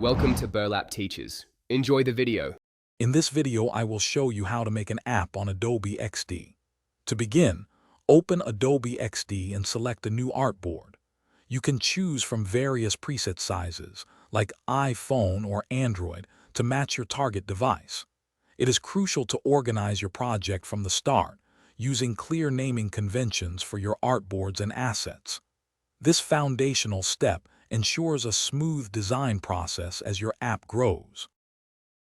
Welcome to Burlap Teachers. Enjoy the video. In this video, I will show you how to make an app on Adobe XD. To begin, open Adobe XD and select a new artboard. You can choose from various preset sizes, like iPhone or Android, to match your target device. It is crucial to organize your project from the start, using clear naming conventions for your artboards and assets. This foundational step ensures a smooth design process as your app grows.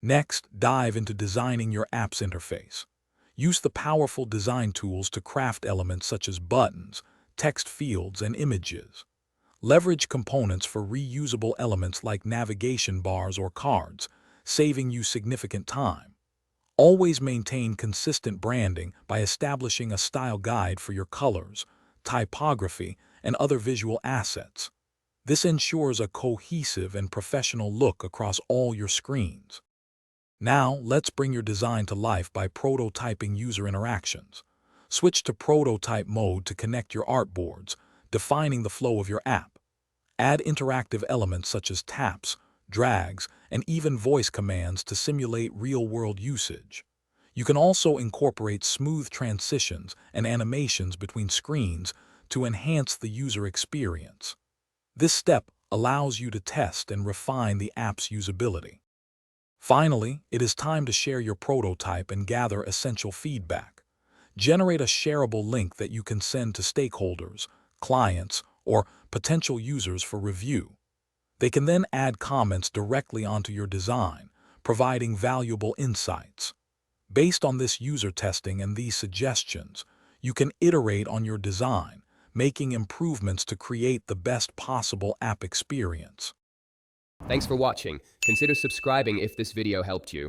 Next, dive into designing your app's interface. Use the powerful design tools to craft elements such as buttons, text fields, and images. Leverage components for reusable elements like navigation bars or cards, saving you significant time. Always maintain consistent branding by establishing a style guide for your colors, typography, and other visual assets. This ensures a cohesive and professional look across all your screens. Now, let's bring your design to life by prototyping user interactions. Switch to prototype mode to connect your artboards, defining the flow of your app. Add interactive elements such as taps, drags, and even voice commands to simulate real-world usage. You can also incorporate smooth transitions and animations between screens to enhance the user experience. This step allows you to test and refine the app's usability. Finally, it is time to share your prototype and gather essential feedback. Generate a shareable link that you can send to stakeholders, clients, or potential users for review. They can then add comments directly onto your design, providing valuable insights. Based on this user testing and these suggestions, you can iterate on your design, making improvements to create the best possible app experience. Thanks for watching. Consider subscribing if this video helped you.